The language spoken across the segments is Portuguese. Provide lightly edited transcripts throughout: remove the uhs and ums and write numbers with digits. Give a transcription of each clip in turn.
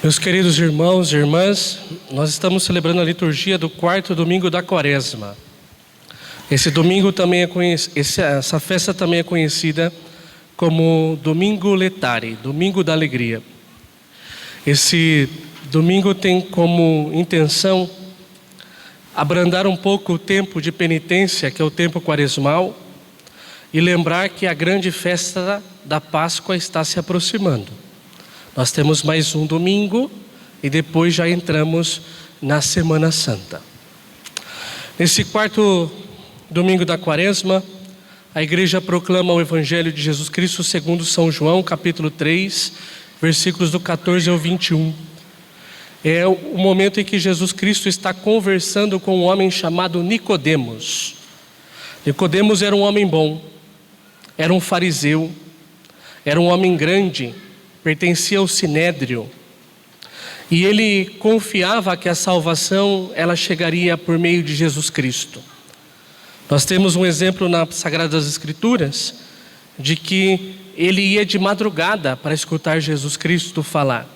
Meus queridos irmãos e irmãs, nós estamos celebrando a liturgia do quarto domingo da Quaresma. Esse domingo também essa festa também é conhecida como Domingo Letare, Domingo da Alegria. Esse domingo tem como intenção abrandar um pouco o tempo de penitência, que é o tempo quaresmal, e lembrar que a grande festa da Páscoa está se aproximando. Nós temos mais um domingo e depois já entramos na Semana Santa. Nesse quarto domingo da Quaresma, a igreja proclama o Evangelho de Jesus Cristo segundo São João, capítulo 3, versículos do 14 ao 21. É o momento em que Jesus Cristo está conversando com um homem chamado Nicodemos. Nicodemos era um homem bom, era um fariseu, era um homem grande, pertencia ao Sinédrio, e ele confiava que a salvação ela chegaria por meio de Jesus Cristo. Nós temos um exemplo nas Sagradas Escrituras de que ele ia de madrugada para escutar Jesus Cristo falar.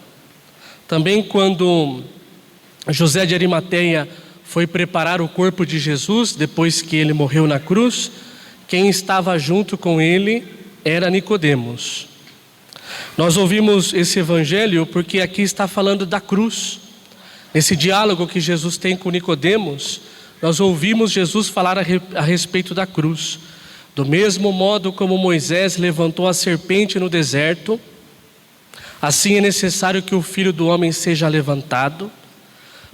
Também quando José de Arimateia foi preparar o corpo de Jesus depois que ele morreu na cruz, quem estava junto com ele era Nicodemos. Nós ouvimos esse evangelho porque aqui está falando da cruz. Nesse diálogo que Jesus tem com Nicodemos, nós ouvimos Jesus falar a respeito da cruz. Do mesmo modo como Moisés levantou a serpente no deserto, assim é necessário que o Filho do Homem seja levantado,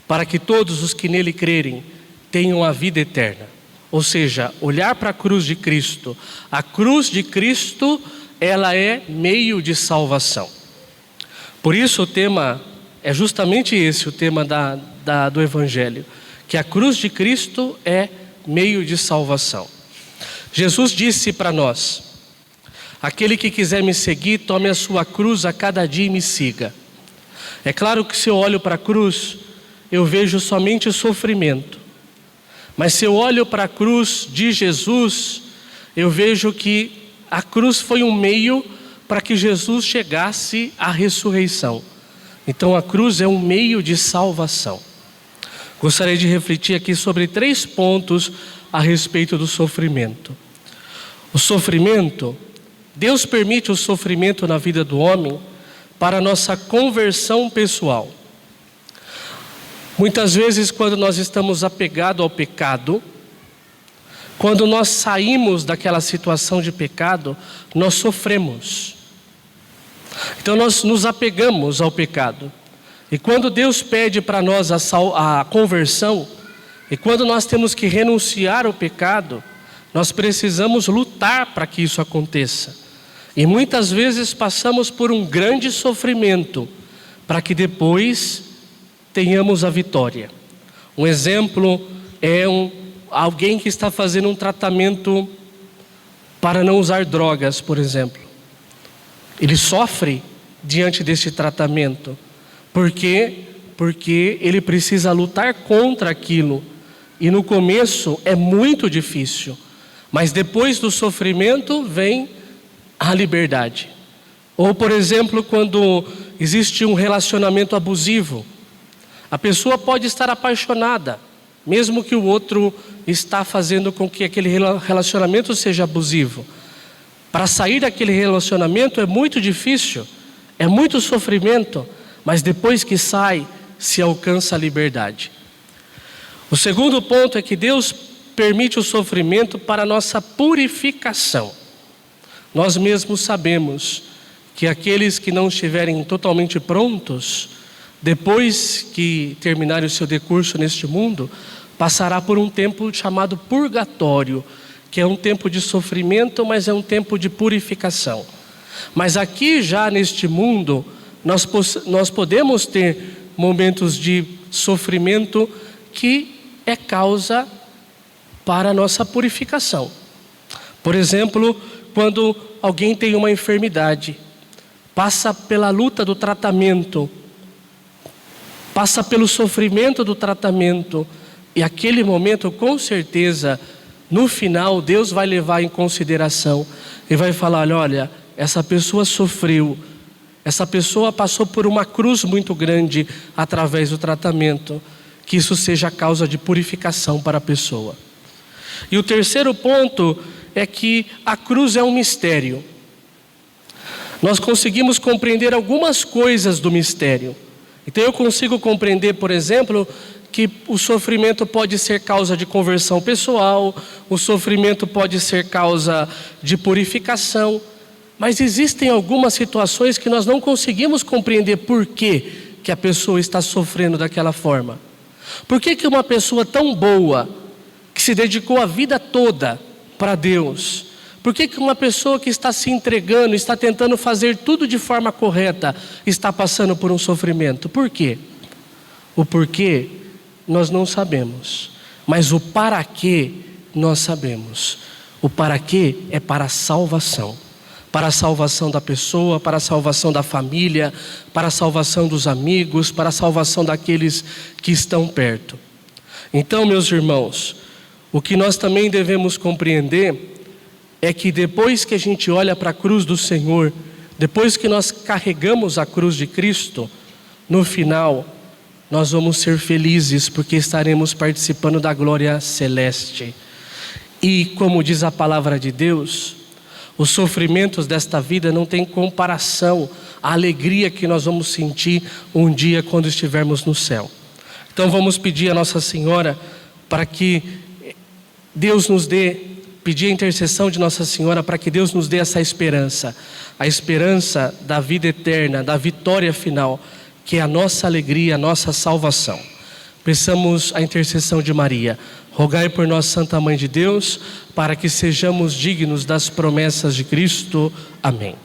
para que todos os que nele crerem tenham a vida eterna. Ou seja, olhar para a cruz de Cristo. A cruz de Cristo, ela é meio de salvação. Por isso o tema é justamente esse, o tema do Evangelho, que a cruz de Cristo é meio de salvação. Jesus disse para nós: aquele que quiser me seguir, tome a sua cruz a cada dia e me siga. É claro que se eu olho para a cruz, eu vejo somente sofrimento. Mas se eu olho para a cruz de Jesus, eu vejo que a cruz foi um meio para que Jesus chegasse à ressurreição. Então a cruz é um meio de salvação. Gostaria de refletir aqui sobre 3 pontos a respeito do sofrimento. O sofrimento, Deus permite o sofrimento na vida do homem para a nossa conversão pessoal. Muitas vezes quando nós estamos apegados ao pecado, quando nós saímos daquela situação de pecado, nós sofremos. Então nós nos apegamos ao pecado. E quando Deus pede para nós a conversão, e quando nós temos que renunciar ao pecado, nós precisamos lutar para que isso aconteça. E muitas vezes passamos por um grande sofrimento, para que depois tenhamos a vitória. Um exemplo é alguém que está fazendo um tratamento para não usar drogas, por exemplo. Ele sofre diante desse tratamento. Por quê? Porque ele precisa lutar contra aquilo. E no começo é muito difícil. Mas depois do sofrimento vem a liberdade. Ou, por exemplo, quando existe um relacionamento abusivo, a pessoa pode estar apaixonada, mesmo que o outro está fazendo com que aquele relacionamento seja abusivo. Para sair daquele relacionamento é muito difícil, é muito sofrimento, mas depois que sai, se alcança a liberdade. O segundo ponto é que Deus permite o sofrimento para a nossa purificação. Nós mesmos sabemos que aqueles que não estiverem totalmente prontos, depois que terminarem o seu decurso neste mundo, passará por um tempo chamado purgatório, que é um tempo de sofrimento, mas é um tempo de purificação. Mas aqui já neste mundo, nós podemos ter momentos de sofrimento que é causa para a nossa purificação. Por exemplo, quando alguém tem uma enfermidade, passa pela luta do tratamento, passa pelo sofrimento do tratamento, e aquele momento, com certeza, no final, Deus vai levar em consideração e vai falar: olha, essa pessoa sofreu, Essa pessoa passou por uma cruz muito grande através do tratamento, que isso seja causa de purificação para a pessoa. E o terceiro ponto é que a cruz é um mistério. Nós conseguimos compreender algumas coisas do mistério. Então eu consigo compreender, por exemplo, que o sofrimento pode ser causa de conversão pessoal, o sofrimento pode ser causa de purificação, mas existem algumas situações que nós não conseguimos compreender por que a pessoa está sofrendo daquela forma. Por que uma pessoa tão boa, que se dedicou a vida toda para Deus, por que uma pessoa que está se entregando, está tentando fazer tudo de forma correta, está passando por um sofrimento? Por quê? O porquê nós não sabemos, mas o para quê nós sabemos. O para quê é para a salvação. Para a salvação da pessoa, para a salvação da família, para a salvação dos amigos, para a salvação daqueles que estão perto. Então, meus irmãos, o que nós também devemos compreender é que depois que a gente olha para a cruz do Senhor, depois que nós carregamos a cruz de Cristo, no final, nós vamos ser felizes porque estaremos participando da glória celeste. E como diz a palavra de Deus, os sofrimentos desta vida não têm comparação à alegria que nós vamos sentir um dia quando estivermos no céu. Então vamos pedir a Nossa Senhora para que Deus nos dê, pedir a intercessão de Nossa Senhora para que Deus nos dê essa esperança, a esperança da vida eterna, da vitória final, que é a nossa alegria, a nossa salvação. Peçamos a intercessão de Maria. Rogai por nós, Santa Mãe de Deus, para que sejamos dignos das promessas de Cristo. Amém.